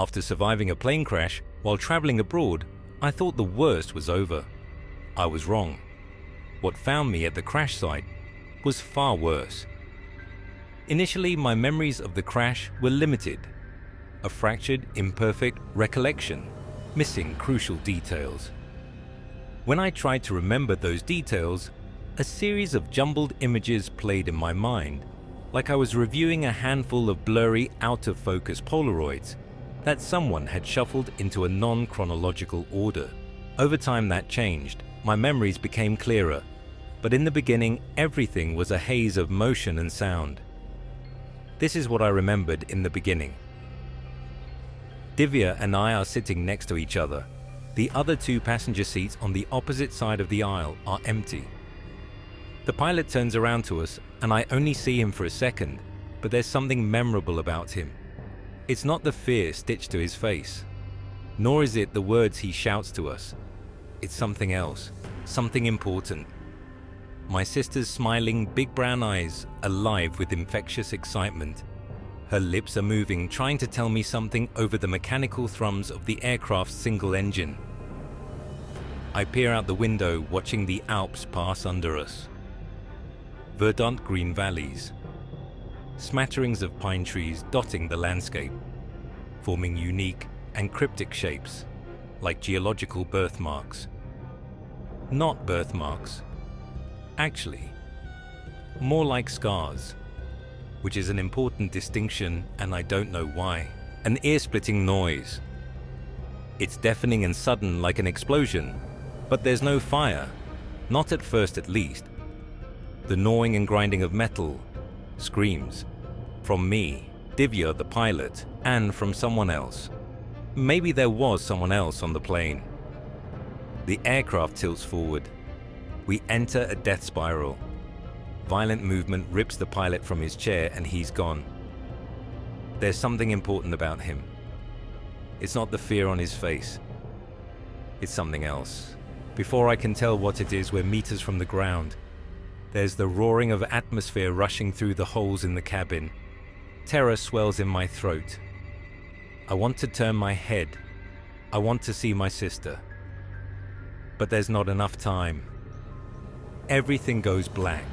After surviving a plane crash while traveling abroad, I thought the worst was over. I was wrong. What found me at the crash site was far worse. Initially, my memories of the crash were limited. A fractured, imperfect recollection, missing crucial details. When I tried to remember those details, a series of jumbled images played in my mind, like I was reviewing a handful of blurry, out-of-focus polaroids that someone had shuffled into a non-chronological order. Over time that changed. My memories became clearer, but in the beginning everything was a haze of motion and sound. This is what I remembered in the beginning. Divya and I are sitting next to each other. The other two passenger seats on the opposite side of the aisle are empty. The pilot turns around to us and I only see him for a second, but there's something memorable about him. It's not the fear stitched to his face, nor is it the words he shouts to us. It's something else, something important. My sister's smiling, big brown eyes alive with infectious excitement. Her lips are moving, trying to tell me something over the mechanical thrums of the aircraft's single engine. I peer out the window, watching the Alps pass under us. Verdant green valleys, smatterings of pine trees dotting the landscape, forming unique and cryptic shapes, like geological birthmarks. Not birthmarks, actually, more like scars, which is an important distinction, and I don't know why. An ear-splitting noise. It's deafening and sudden, like an explosion, but there's no fire, not at first at least. The gnawing and grinding of metal, screams, from me, Divya the pilot, and from someone else. Maybe there was someone else on the plane. The aircraft tilts forward. We enter a death spiral. Violent movement rips the pilot from his chair and he's gone. There's something important about him. It's not the fear on his face. It's something else. Before I can tell what it is, we're meters from the ground. There's the roaring of atmosphere rushing through the holes in the cabin. Terror swells in my throat. I want to turn my head. I want to see my sister. But there's not enough time. Everything goes black.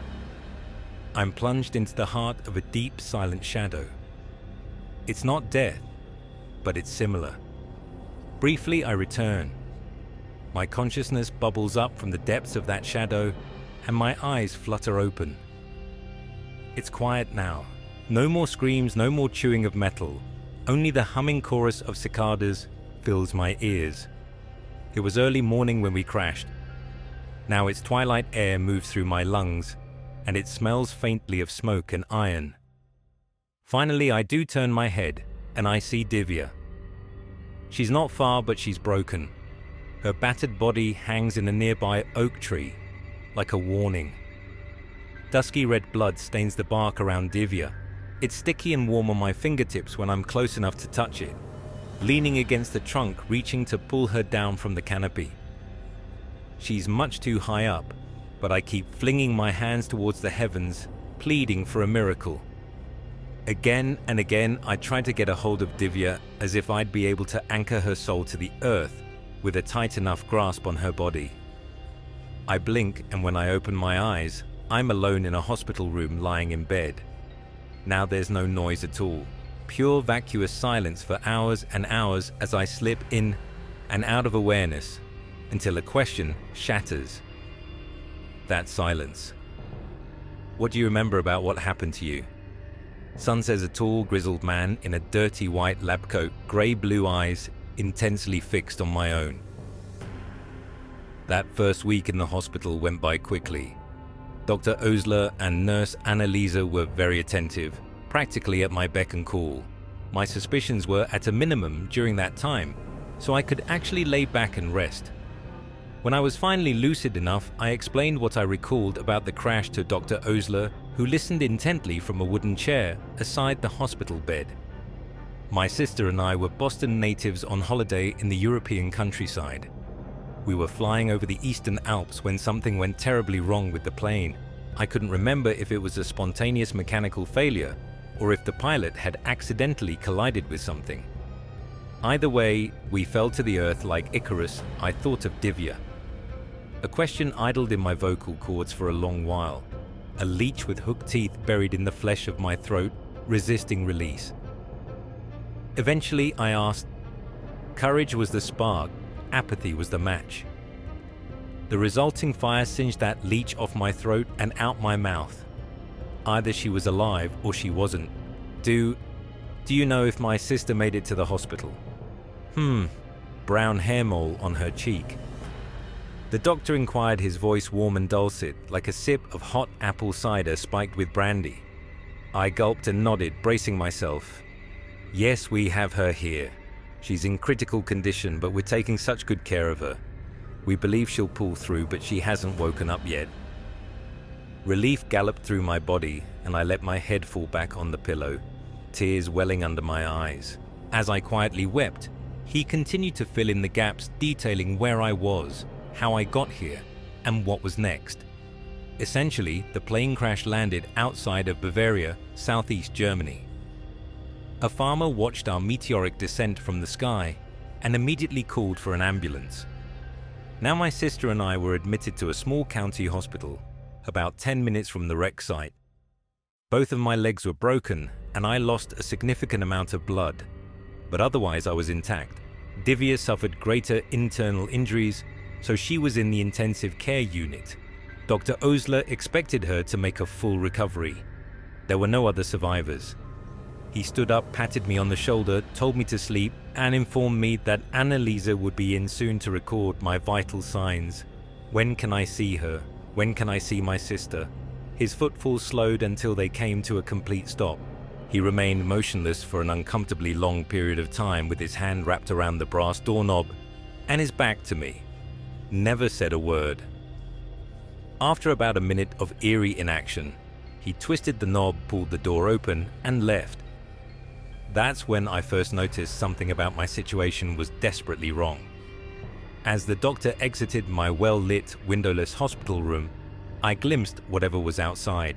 I'm plunged into the heart of a deep, silent shadow. It's not death, but it's similar. Briefly, I return. My consciousness bubbles up from the depths of that shadow, and my eyes flutter open. It's quiet now. No more screams, no more chewing of metal. Only the humming chorus of cicadas fills my ears. It was early morning when we crashed. Now its twilight air moves through my lungs, and it smells faintly of smoke and iron. Finally, I do turn my head, and I see Divya. She's not far, but she's broken. Her battered body hangs in a nearby oak tree, like a warning. Dusky red blood stains the bark around Divya. It's sticky and warm on my fingertips when I'm close enough to touch it, leaning against the trunk, reaching to pull her down from the canopy. She's much too high up, but I keep flinging my hands towards the heavens, pleading for a miracle. Again and again, I try to get a hold of Divya, as if I'd be able to anchor her soul to the earth with a tight enough grasp on her body. I blink, and when I open my eyes, I'm alone in a hospital room lying in bed. Now there's no noise at all. Pure vacuous silence for hours and hours as I slip in and out of awareness until a question shatters that silence. What do you remember about what happened to you? Son says, a tall, grizzled man in a dirty white lab coat, grey-blue eyes intensely fixed on my own. That first week in the hospital went by quickly. Dr. Osler and nurse Annalisa were very attentive, practically at my beck and call. My suspicions were at a minimum during that time, so I could actually lay back and rest. When I was finally lucid enough, I explained what I recalled about the crash to Dr. Osler, who listened intently from a wooden chair aside the hospital bed. My sister and I were Boston natives on holiday in the European countryside. We were flying over the Eastern Alps when something went terribly wrong with the plane. I couldn't remember if it was a spontaneous mechanical failure or if the pilot had accidentally collided with something. Either way, we fell to the earth like Icarus. I thought of Divya. A question idled in my vocal cords for a long while. A leech with hooked teeth buried in the flesh of my throat, resisting release. Eventually, I asked. Courage was the spark, apathy was the match. The resulting fire singed that leech off my throat and out my mouth. Either she was alive or she wasn't. Do you know if my sister made it to the hospital? Brown hair mole on her cheek. The doctor inquired, his voice warm and dulcet, like a sip of hot apple cider spiked with brandy. I gulped and nodded, bracing myself. Yes, we have her here. She's in critical condition, but we're taking such good care of her. We believe she'll pull through, but she hasn't woken up yet. Relief galloped through my body, and I let my head fall back on the pillow, tears welling under my eyes. As I quietly wept, he continued to fill in the gaps, detailing where I was, how I got here, and what was next. Essentially, the plane crash landed outside of Bavaria, southeast Germany. A farmer watched our meteoric descent from the sky and immediately called for an ambulance. Now my sister and I were admitted to a small county hospital, about 10 minutes from the wreck site. Both of my legs were broken and I lost a significant amount of blood, but otherwise I was intact. Divya suffered greater internal injuries, so she was in the intensive care unit. Dr. Osler expected her to make a full recovery. There were no other survivors. He stood up, patted me on the shoulder, told me to sleep, and informed me that Annalisa would be in soon to record my vital signs. When can I see her? When can I see my sister? His footfall slowed until they came to a complete stop. He remained motionless for an uncomfortably long period of time with his hand wrapped around the brass doorknob and his back to me. Never said a word. After about a minute of eerie inaction, he twisted the knob, pulled the door open, and left. That's when I first noticed something about my situation was desperately wrong. As the doctor exited my well-lit, windowless hospital room, I glimpsed whatever was outside.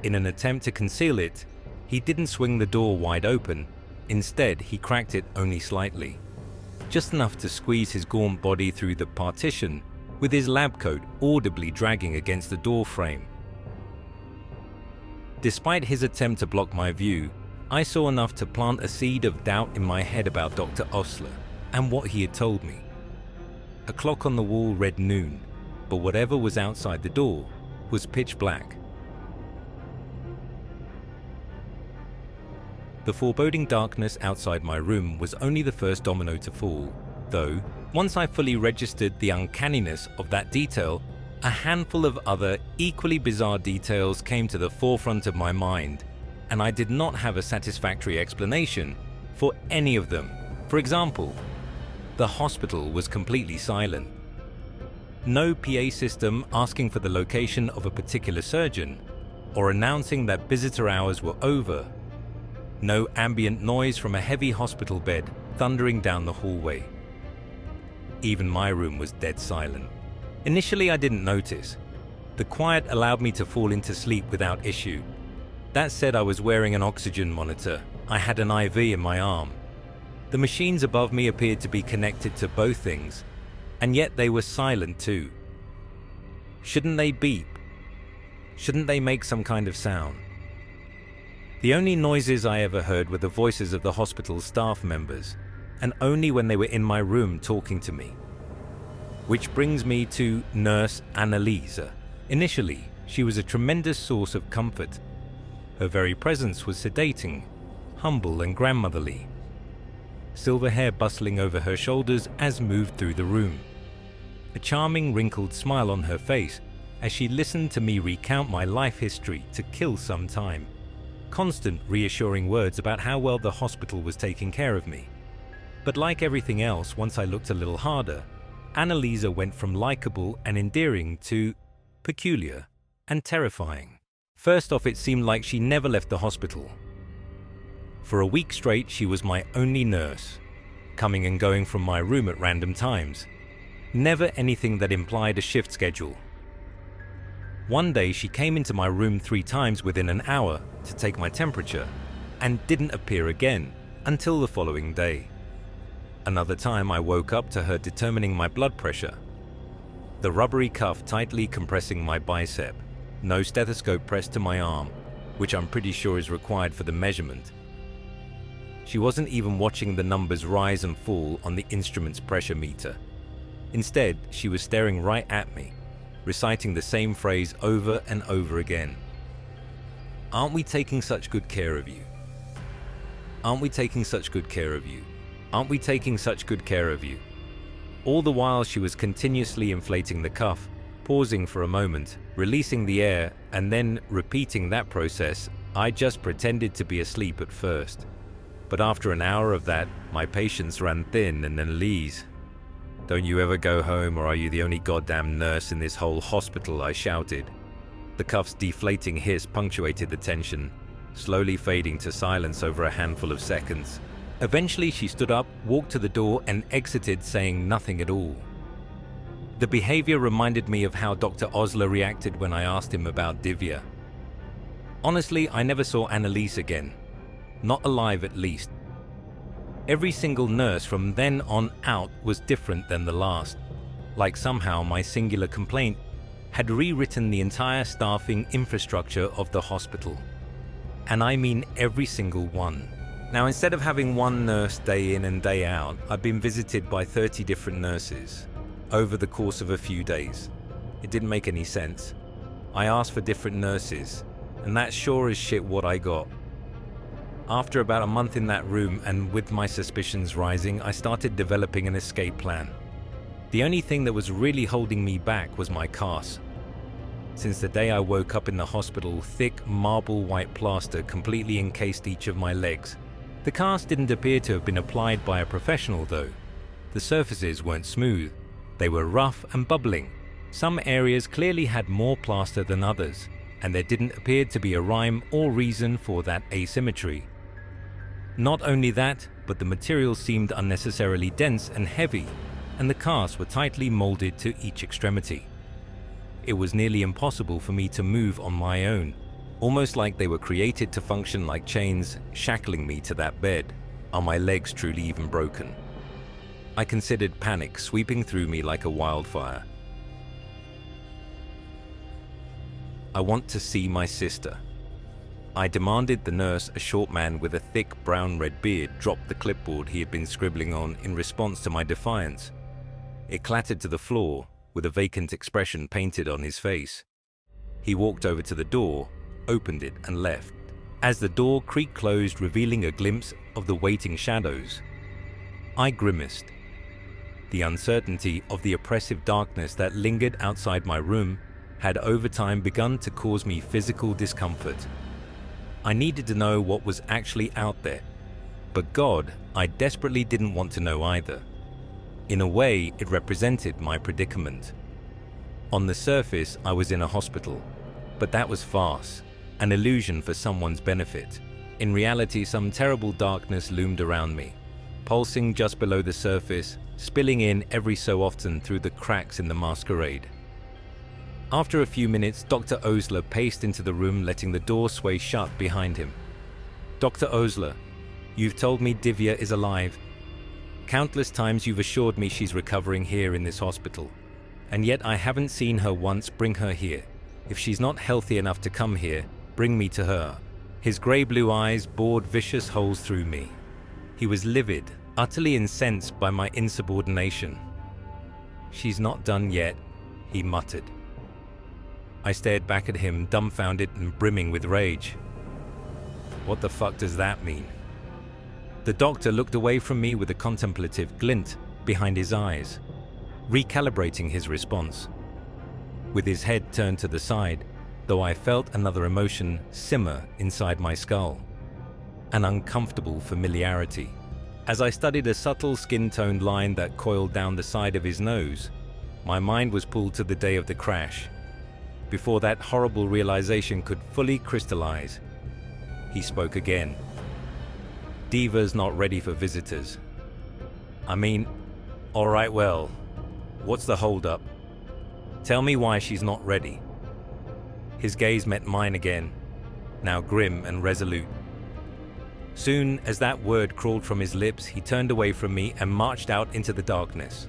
In an attempt to conceal it, he didn't swing the door wide open. Instead, he cracked it only slightly, just enough to squeeze his gaunt body through the partition, with his lab coat audibly dragging against the door frame. Despite his attempt to block my view, I saw enough to plant a seed of doubt in my head about Dr. Osler and what he had told me. A clock on the wall read noon, but whatever was outside the door was pitch black. The foreboding darkness outside my room was only the first domino to fall, though, once I fully registered the uncanniness of that detail, a handful of other, equally bizarre details came to the forefront of my mind, and I did not have a satisfactory explanation for any of them. For example, the hospital was completely silent. No PA system asking for the location of a particular surgeon or announcing that visitor hours were over. No ambient noise from a heavy hospital bed thundering down the hallway. Even my room was dead silent. Initially, I didn't notice. The quiet allowed me to fall into sleep without issue. That said, I was wearing an oxygen monitor. I had an IV in my arm. The machines above me appeared to be connected to both things, and yet they were silent too. Shouldn't they beep? Shouldn't they make some kind of sound? The only noises I ever heard were the voices of the hospital's staff members, and only when they were in my room talking to me. Which brings me to Nurse Annalisa. Initially, she was a tremendous source of comfort. Her very presence was sedating, humble and grandmotherly. Silver hair bustling over her shoulders as moved through the room. A charming wrinkled smile on her face as she listened to me recount my life history to kill some time. Constant reassuring words about how well the hospital was taking care of me. But like everything else, once I looked a little harder, Annalisa went from likable and endearing to peculiar and terrifying. First off, it seemed like she never left the hospital. For a week straight, she was my only nurse, coming and going from my room at random times. Never anything that implied a shift schedule. One day, she came into my room 3 times within an hour to take my temperature and didn't appear again until the following day. Another time I woke up to her determining my blood pressure. The rubbery cuff tightly compressing my bicep, no stethoscope pressed to my arm, which I'm pretty sure is required for the measurement. She wasn't even watching the numbers rise and fall on the instrument's pressure meter. Instead, she was staring right at me, reciting the same phrase over and over again. "Aren't we taking such good care of you? Aren't we taking such good care of you? Aren't we taking such good care of you?" All the while she was continuously inflating the cuff, pausing for a moment, releasing the air, and then repeating that process. I just pretended to be asleep at first. But after an hour of that, my patience ran thin and then Lee's. "Don't you ever go home, or are you the only goddamn nurse in this whole hospital?" I shouted. The cuff's deflating hiss punctuated the tension, slowly fading to silence over a handful of seconds. Eventually she stood up, walked to the door, and exited saying nothing at all. The behavior reminded me of how Dr. Osler reacted when I asked him about Divya. Honestly, I never saw Annalise again. Not alive, at least. Every single nurse from then on out was different than the last. Like somehow my singular complaint had rewritten the entire staffing infrastructure of the hospital. And I mean every single one. Now, instead of having one nurse day in and day out, I've been visited by 30 different nurses over the course of a few days. It didn't make any sense. I asked for different nurses, and that's sure as shit what I got. After about a month in that room, and with my suspicions rising, I started developing an escape plan. The only thing that was really holding me back was my cast. Since the day I woke up in the hospital, thick marble white plaster completely encased each of my legs. The cast didn't appear to have been applied by a professional though. The surfaces weren't smooth. They were rough and bubbling. Some areas clearly had more plaster than others, and there didn't appear to be a rhyme or reason for that asymmetry. Not only that, but the material seemed unnecessarily dense and heavy, and the casts were tightly molded to each extremity. It was nearly impossible for me to move on my own, almost like they were created to function like chains, shackling me to that bed. Are my legs truly even broken? I considered panic sweeping through me like a wildfire. I want to see my sister. I demanded the nurse, a short man with a thick brown-red beard, drop the clipboard he had been scribbling on in response to my defiance. It clattered to the floor, with a vacant expression painted on his face. He walked over to the door, opened it, and left. As the door creaked closed, revealing a glimpse of the waiting shadows, I grimaced. The uncertainty of the oppressive darkness that lingered outside my room had over time begun to cause me physical discomfort. I needed to know what was actually out there, but God, I desperately didn't want to know either. In a way, it represented my predicament. On the surface, I was in a hospital, but that was farce, an illusion for someone's benefit. In reality, some terrible darkness loomed around me, pulsing just below the surface, spilling in every so often through the cracks in the masquerade. After a few minutes, Dr. Osler paced into the room, letting the door sway shut behind him. "Dr. Osler, you've told me Divya is alive. Countless times you've assured me she's recovering here in this hospital, and yet I haven't seen her once. Bring her here. If she's not healthy enough to come here, bring me to her." His grey-blue eyes bored vicious holes through me. He was livid, utterly incensed by my insubordination. "She's not done yet," he muttered. I stared back at him, dumbfounded and brimming with rage. What the fuck does that mean? The doctor looked away from me with a contemplative glint behind his eyes, recalibrating his response. With his head turned to the side, though I felt another emotion simmer inside my skull, an uncomfortable familiarity. As I studied a subtle skin-toned line that coiled down the side of his nose, my mind was pulled to the day of the crash. Before that horrible realization could fully crystallize, he spoke again. "Diva's not ready for visitors." "I mean, all right, well, what's the hold-up? Tell me why she's not ready." His gaze met mine again, now grim and resolute. Soon as that word crawled from his lips, he turned away from me and marched out into the darkness.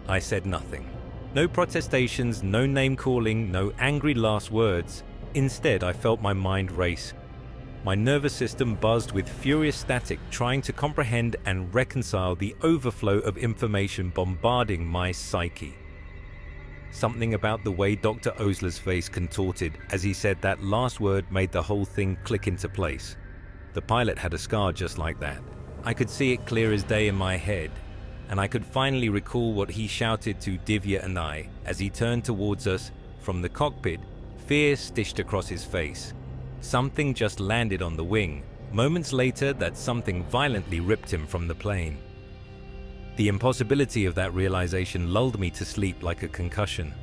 I said nothing. No protestations, no name-calling, no angry last words. Instead, I felt my mind race. My nervous system buzzed with furious static, trying to comprehend and reconcile the overflow of information bombarding my psyche. Something about the way Dr. Osler's face contorted as he said that last word made the whole thing click into place. The pilot had a scar just like that. I could see it clear as day in my head, and I could finally recall what he shouted to Divya and I as he turned towards us from the cockpit, fear stitched across his face. Something just landed on the wing. Moments later, that something violently ripped him from the plane. The impossibility of that realization lulled me to sleep like a concussion.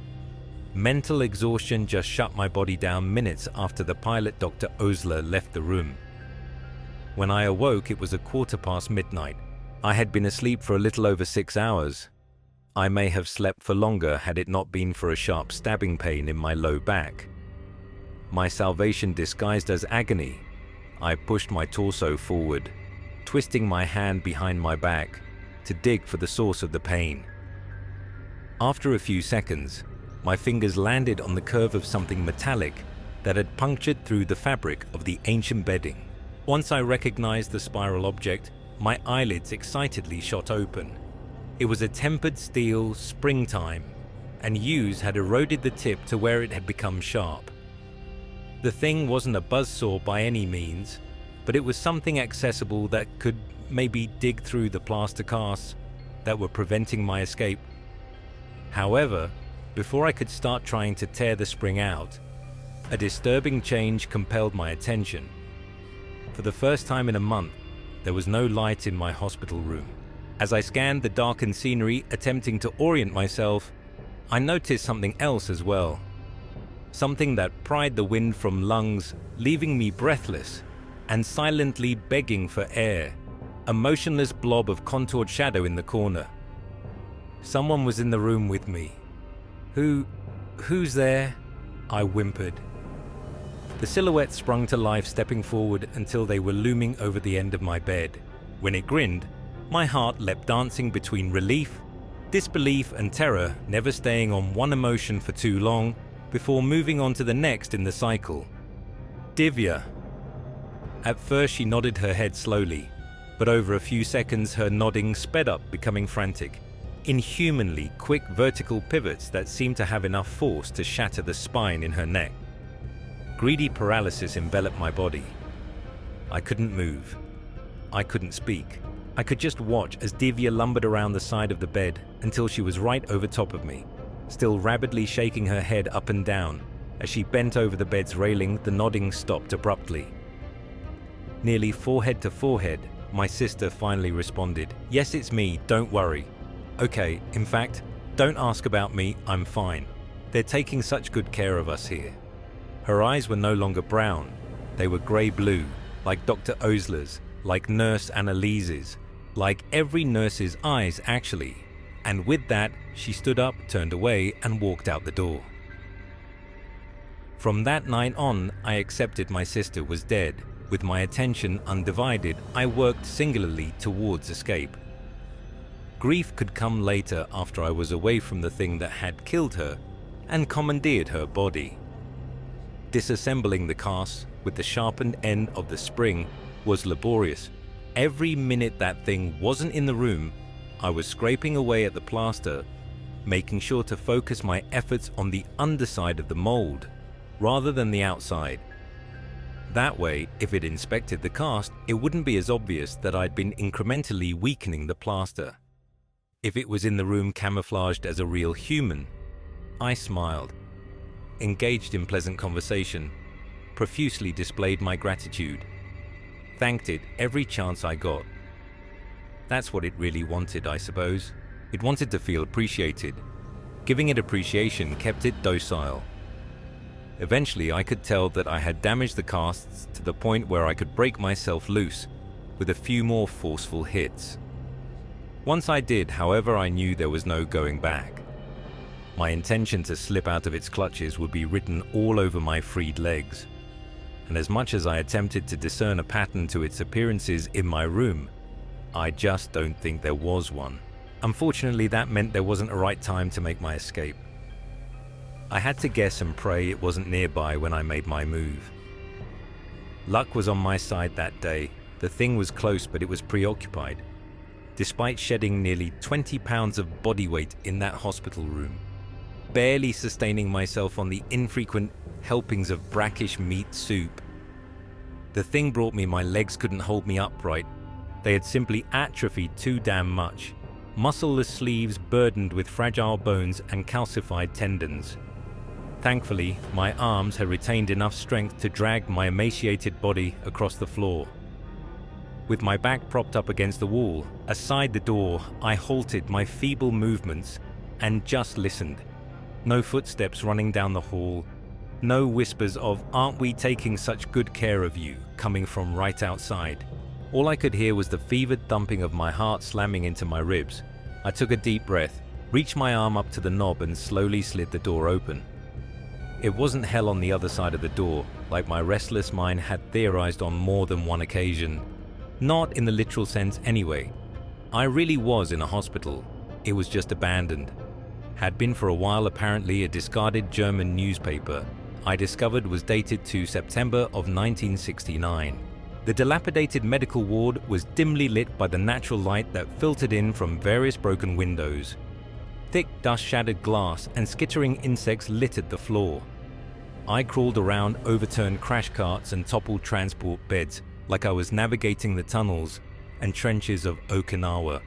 Mental exhaustion just shut my body down minutes after the pilot Dr. Osler left the room. When I awoke, it was midnight. I had been asleep for a little over 6 hours. I may have slept for longer had it not been for a sharp stabbing pain in my low back. My salvation disguised as agony, I pushed my torso forward, twisting my hand behind my back to dig for the source of the pain. After a few seconds, my fingers landed on the curve of something metallic that had punctured through the fabric of the ancient bedding. Once I recognized the spiral object, my eyelids excitedly shot open. It was a tempered steel springtime, and use had eroded the tip to where it had become sharp. The thing wasn't a buzzsaw by any means, but it was something accessible that could maybe dig through the plaster casts that were preventing my escape. However, before I could start trying to tear the spring out, a disturbing change compelled my attention. For the first time in a month, there was no light in my hospital room. As I scanned the darkened scenery, attempting to orient myself, I noticed something else as well. Something that pried the wind from lungs, leaving me breathless and silently begging for air. A motionless blob of contoured shadow in the corner. Someone was in the room with me. Who's there? I whimpered. The silhouette sprung to life, stepping forward until they were looming over the end of my bed. When it grinned, my heart leapt dancing between relief, disbelief and terror, never staying on one emotion for too long before moving on to the next in the cycle. Divya. At first she nodded her head slowly, but over a few seconds her nodding sped up, becoming frantic. Inhumanly quick vertical pivots that seemed to have enough force to shatter the spine in her neck. Greedy paralysis enveloped my body. I couldn't move. I couldn't speak. I could just watch as Divya lumbered around the side of the bed until she was right over top of me, still rapidly shaking her head up and down. As she bent over the bed's railing, the nodding stopped abruptly. Nearly forehead to forehead, my sister finally responded, "Yes, it's me, don't worry. Okay, in fact, don't ask about me, I'm fine. They're taking such good care of us here." Her eyes were no longer brown. They were grey-blue, like Dr. Osler's, like Nurse Annalise's, like every nurse's eyes actually. And with that, she stood up, turned away, and walked out the door. From that night on, I accepted my sister was dead. With my attention undivided, I worked singularly towards escape. Grief could come later after I was away from the thing that had killed her and commandeered her body. Disassembling the casts with the sharpened end of the spring was laborious. Every minute that thing wasn't in the room, I was scraping away at the plaster, making sure to focus my efforts on the underside of the mold rather than the outside. That way, if it inspected the cast, it wouldn't be as obvious that I'd been incrementally weakening the plaster. If it was in the room camouflaged as a real human, I smiled, engaged in pleasant conversation, profusely displayed my gratitude, thanked it every chance I got. That's what it really wanted, I suppose. It wanted to feel appreciated. Giving it appreciation kept it docile. Eventually, I could tell that I had damaged the casts to the point where I could break myself loose with a few more forceful hits. Once I did, however, I knew there was no going back. My intention to slip out of its clutches would be written all over my freed legs. and as much as I attempted to discern a pattern to its appearances in my room, I just don't think there was one. Unfortunately, that meant there wasn't a right time to make my escape. I had to guess and pray it wasn't nearby when I made my move. Luck was on my side that day. The thing was close, but it was preoccupied. Despite shedding nearly 20 pounds of body weight in that hospital room, barely sustaining myself on the infrequent helpings of brackish meat soup, the thing brought me my legs couldn't hold me upright. They had simply atrophied too damn much. Muscleless sleeves burdened with fragile bones and calcified tendons. Thankfully, my arms had retained enough strength to drag my emaciated body across the floor. With my back propped up against the wall, aside the door, I halted my feeble movements and just listened. No footsteps running down the hall, no whispers of "aren't we taking such good care of you" coming from right outside. All I could hear was the fevered thumping of my heart slamming into my ribs. I took a deep breath, reached my arm up to the knob and slowly slid the door open. It wasn't hell on the other side of the door, like my restless mind had theorized on more than one occasion. Not in the literal sense anyway. I really was in a hospital. It was just abandoned. Had been for a while, apparently a discarded German newspaper I discovered was dated to September of 1969. The dilapidated medical ward was dimly lit by the natural light that filtered in from various broken windows. Thick dust-shattered glass and skittering insects littered the floor. I crawled around overturned crash carts and toppled transport beds like I was navigating the tunnels and trenches of Okinawa.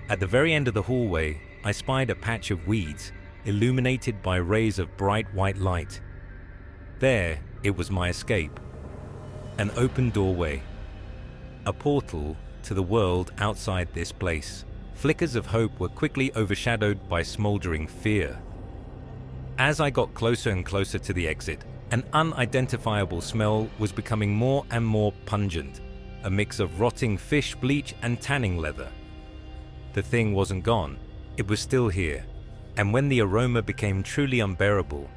At the very end of the hallway, I spied a patch of weeds, illuminated by rays of bright white light. There, it was my escape. An open doorway. A portal to the world outside this place. Flickers of hope were quickly overshadowed by smoldering fear. As I got closer and closer to the exit, an unidentifiable smell was becoming more and more pungent, a mix of rotting fish bleach and tanning leather. The thing wasn't gone, it was still here, and when the aroma became truly unbearable,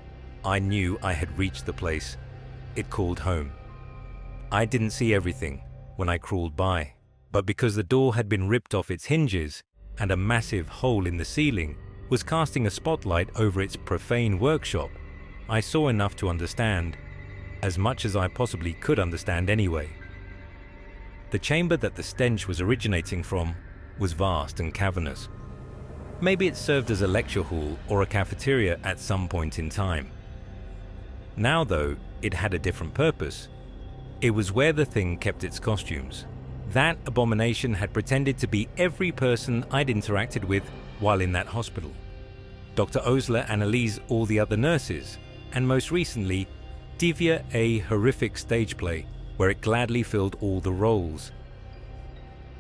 I knew I had reached the place. It called home. I didn't see everything when I crawled by, but because the door had been ripped off its hinges and a massive hole in the ceiling was casting a spotlight over its profane workshop, I saw enough to understand, as much as I possibly could understand anyway. The chamber that the stench was originating from was vast and cavernous. Maybe it served as a lecture hall or a cafeteria at some point in time. Now, though, it had a different purpose. It was where the thing kept its costumes. That abomination had pretended to be every person I'd interacted with while in that hospital. Dr. Osler, Annalise, all the other nurses, and most recently, Divya, a horrific stage play where it gladly filled all the roles.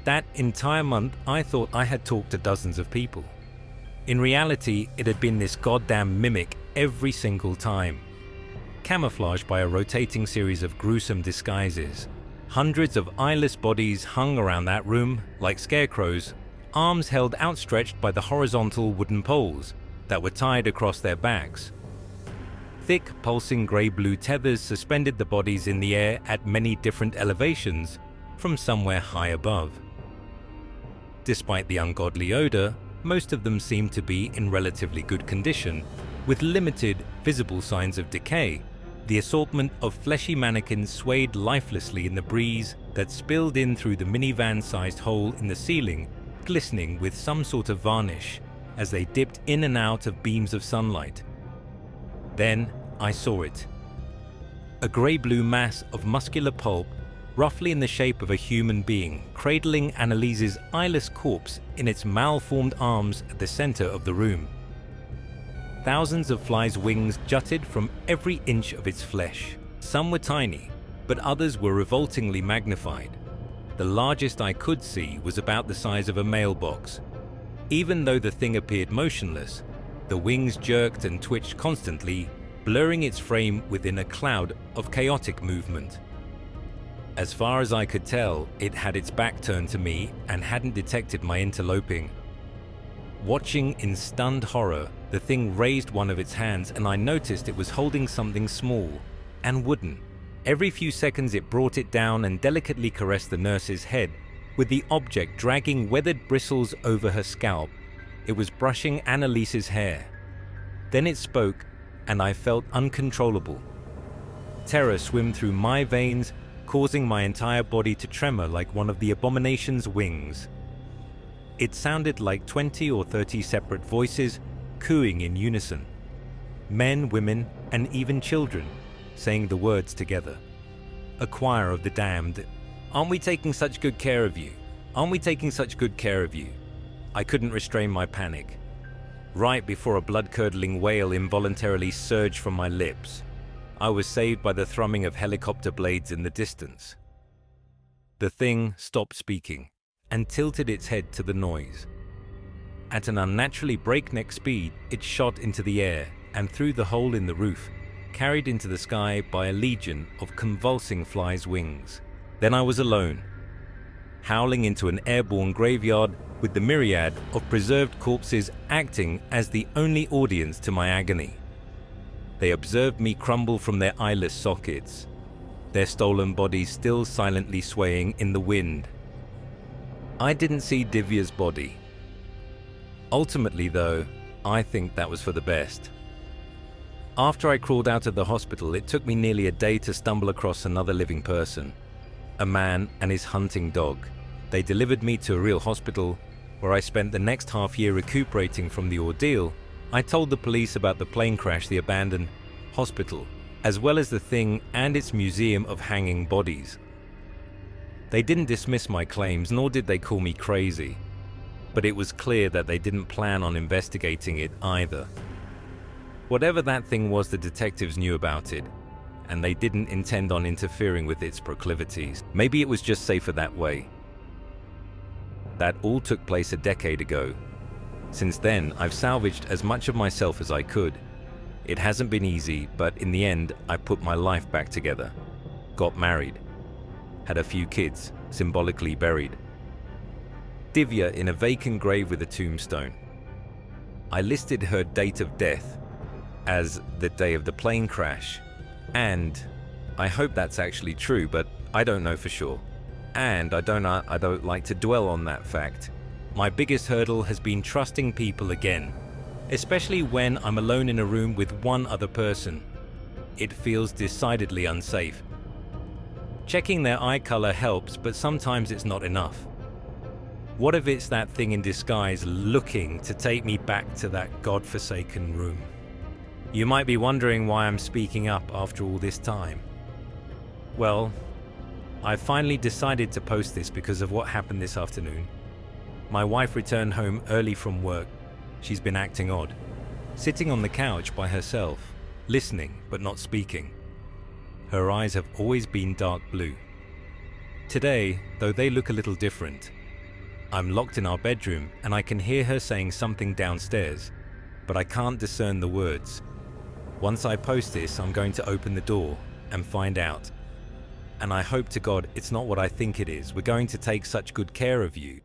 That entire month, I thought I had talked to dozens of people. In reality, it had been this goddamn mimic every single time. Camouflaged by a rotating series of gruesome disguises. Hundreds of eyeless bodies hung around that room like scarecrows, arms held outstretched by the horizontal wooden poles that were tied across their backs. Thick, pulsing grey-blue tethers suspended the bodies in the air at many different elevations from somewhere high above. Despite the ungodly odor, most of them seemed to be in relatively good condition, with limited visible signs of decay. The assortment of fleshy mannequins swayed lifelessly in the breeze that spilled in through the minivan-sized hole in the ceiling, glistening with some sort of varnish as they dipped in and out of beams of sunlight. Then I saw it. A grey-blue mass of muscular pulp, roughly in the shape of a human being, cradling Annalise's eyeless corpse in its malformed arms at the center of the room. Thousands of flies' wings jutted from every inch of its flesh. Some were tiny, but others were revoltingly magnified. The largest I could see was about the size of a mailbox. Even though the thing appeared motionless, the wings jerked and twitched constantly, blurring its frame within a cloud of chaotic movement. As far as I could tell, it had its back turned to me and hadn't detected my interloping. Watching in stunned horror, the thing raised one of its hands and I noticed it was holding something small and wooden. Every few seconds it brought it down and delicately caressed the nurse's head, with the object dragging weathered bristles over her scalp. It was brushing Annalise's hair. Then it spoke, and I felt uncontrollable. Terror swam through my veins, causing my entire body to tremor like one of the abomination's wings. It sounded like 20 or 30 separate voices cooing in unison. Men, women, and even children saying the words together. A choir of the damned. "Aren't we taking such good care of you? Aren't we taking such good care of you?" I couldn't restrain my panic. Right before a blood-curdling wail involuntarily surged from my lips, I was saved by the thrumming of helicopter blades in the distance. The thing stopped speaking and tilted its head to the noise. At an unnaturally breakneck speed, it shot into the air and through the hole in the roof, carried into the sky by a legion of convulsing flies' wings. Then I was alone, howling into an airborne graveyard with the myriad of preserved corpses acting as the only audience to my agony. They observed me crumble from their eyeless sockets, their stolen bodies still silently swaying in the wind. I didn't see Divya's body. Ultimately, though, I think that was for the best. After I crawled out of the hospital, it took me nearly a day to stumble across another living person, a man and his hunting dog. They delivered me to a real hospital, where I spent the next half year recuperating from the ordeal. I told the police about the plane crash, the abandoned hospital, as well as the thing and its museum of hanging bodies. They didn't dismiss my claims, nor did they call me crazy, but it was clear that they didn't plan on investigating it either. Whatever that thing was, the detectives knew about it, and they didn't intend on interfering with its proclivities. Maybe it was just safer that way. That all took place a decade ago. Since then, I've salvaged as much of myself as I could. It hasn't been easy, but in the end, I put my life back together. Got married. Had a few kids, symbolically buried. Divya in a vacant grave with a tombstone. I listed her date of death as the day of the plane crash. And I hope that's actually true, but I don't know for sure. And I don't like to dwell on that fact. My biggest hurdle has been trusting people again, especially when I'm alone in a room with one other person. It feels decidedly unsafe. Checking their eye color helps, but sometimes it's not enough. What if it's that thing in disguise looking to take me back to that godforsaken room? You might be wondering why I'm speaking up after all this time. Well, I finally decided to post this because of what happened this afternoon. My wife returned home early from work. She's been acting odd, sitting on the couch by herself, listening but not speaking. Her eyes have always been dark blue. Today, though they look a little different, I'm locked in our bedroom and I can hear her saying something downstairs, but I can't discern the words. Once I post this, I'm going to open the door and find out. And I hope to God it's not what I think it is. We're going to take such good care of you.